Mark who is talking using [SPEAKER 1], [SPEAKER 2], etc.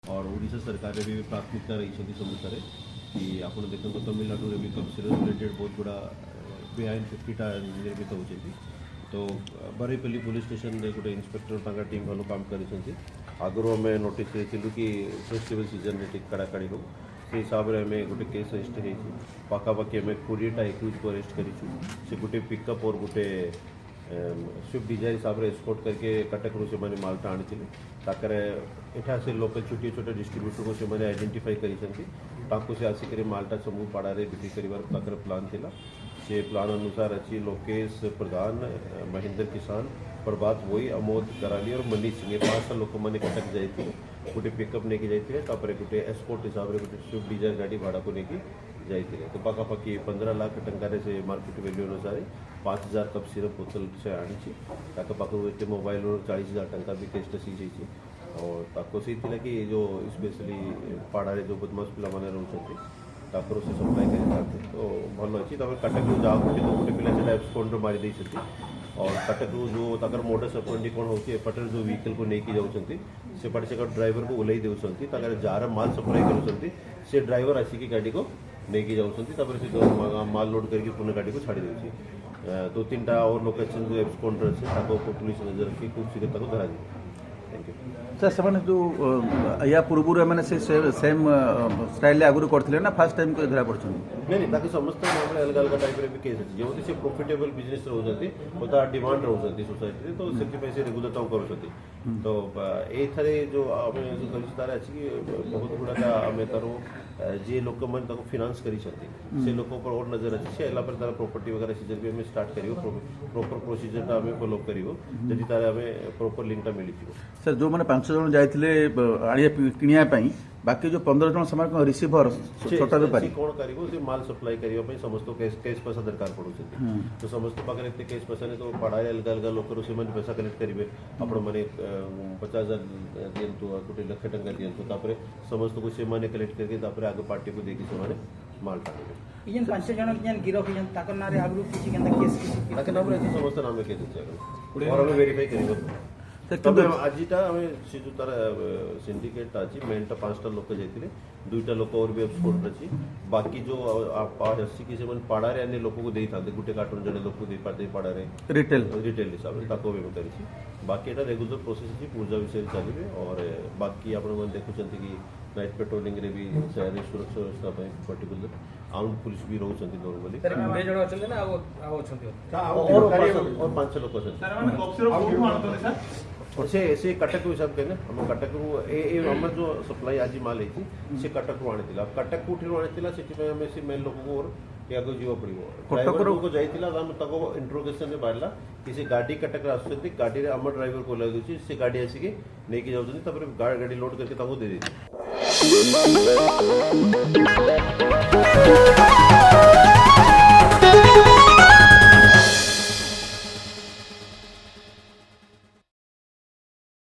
[SPEAKER 1] और ओडिशा सरकार भी प्राथमिकता रही समुदाय कि आप देखते तमिलनाडु में भी कब्जे रिलेटेड बहुत गुड़ा बिहाइंड 50टा निर्मित होती तो बरेपल्ली पुलिस स्टेशन गोटे इन्स्पेक्टर टीम भल काम कर आगु आम नोटिस देलु कि फेस्टिवल सीजन में ठीक कड़ाकड़ी हो से हिसाब से आम गोटे केस रजिस्टर हो पाखापाखि आम 20टा एक्यूज को अरेस्ट कर गोटे पिकअप और गोटे स्विफ्ट डिजायर हिसाब से एक्सपोर्ट करके कटक रू से मालटा आनी एठा से लोकल छोटे छोटे डिस्ट्रीब्यूटर को से आइडेंटिफाई कर से आसिक मालटा समूह पाड़ा बिक्री कर प्लान थिला से प्लान अनुसार अच्छी लोकेश प्रधान महेंद्र किसान प्रभात वही अमोद कराली और मनीष सिंह 5 लोक मैंने कटक जाते गोटे पिकअप नहीं जाते गोटे एस्पोर्ट हिसाब से गोटे स्विफ्ट डिजायर गाड़ी भाड़ा को लेकिन जाते तो पाखापाखि 15 लाख टंकार से मार्केट वैल्यू अनुसार 5000 कप सिरप बोतल से आनी पाखे मोबाइल 40,000 टंका भी टेस्ट सीज होती और ताको से कि जो स्पेशली पाड़े जो बदमाश पिला माने रोचे से सप्लाई कर तो भल अच्छी कटक जाऊँ तो गोटे पिला से एब्सकॉन्ड मारी और कटक जो तक मोडस ऑपरेंडी कौन होती एपटे जो व्हीकल को लेकिन जाऊँगी सेपटे से ड्राइवर को ओल्लई देउछंती जार माल सप्लाई करुँच से ड्राइवर आसिक गाड़ी को लेकिन जाऊँगी से माल लोड करके पुनः गाड़ी को छाड़ी देती 2-3टा और लोग अच्छे जो एब्सकॉन्डर अच्छे पुलिस नजर रखी खूब शीघ्र धरा जाए। थैंक यू
[SPEAKER 2] सर से जो या पूर्व मैंने से सेम स्टाइल आगुरी करते ना फास्ट टाइम को धरा पड़े
[SPEAKER 1] नहीं समस्त मामले अलग अलग टाइप भी केस अच्छे जो से प्रॉफिटेबल बिजनेस रोचे बहुत डिमांड रोचे सोसाइटी तो से रेगुलर कर तो ये जो आम तार अच्छी बहुत गुड़ा आम तार जी लोक मैंने फिनान्स कर लोक और नजर अच्छी से एला तार प्रॉपर्टी वगैरह सीजन भी हमें स्टार्ट कर प्रॉपर प्रोसीजर आम फॉलो कर जी तार आम प्रॉपर लिंकटा मिल
[SPEAKER 2] सर जो मैंने 5 जन जाते किणापी बाकी जो 15 जन से रिसीभर छोटा बेपारी
[SPEAKER 1] कौन कर माल सप्लाई करने समस्त कैश पैसा दरकार पड़े तो समस्त पाखे एत कैश पैसा नहीं तो पढ़ाई अलग अलग लोक पैसा कलेक्ट करेंगे आपण मैंने 50,000 दिंतु गोटे 1 लाख टंका दिंतु समस्त को से कलेक्ट करके आगे पार्टी को देखिए से माल टाँगे
[SPEAKER 3] 5 जन गिरफ
[SPEAKER 1] समस्त नाम केस और वेरीफाई कर आजिटा से जो तार सिंडिकेट अच्छी मेनटा 5टा लोक जाते 2टा लोक और भी एब्सपोर्ट अच्छी बाकी जो आसिक से पाड़े अन्य लोक को दे था गोटे कार्टून जड़े लोक दे पाते पाड़े रिटेल हिसाब से बाकी एटा रेगुलर प्रोसेस अच्छी पूजा विषय चलिए और बाकी आप देखुं कि नाइट पेट्रोलिंग रे भी शहर सुरक्षा व्यवस्था पर्टिकुलर आउंड पुलिस भी रोच नॉर्मली और 5 लोग से कटक हिसाब के हम कटक आम जो सप्लाई आज माल है कटक आनी कटक कौटी आनी से मेन लोक को या जीव पड़ो ड्राइवर को जाइए इंट्रोगेशन बाहर कि से गाड़ी कटक आसुँच गाड़ी आम ड्राइवर को लगे से गाड़ी आसिक नहीं जाऊँगी गाड़ी लोड करके दे दी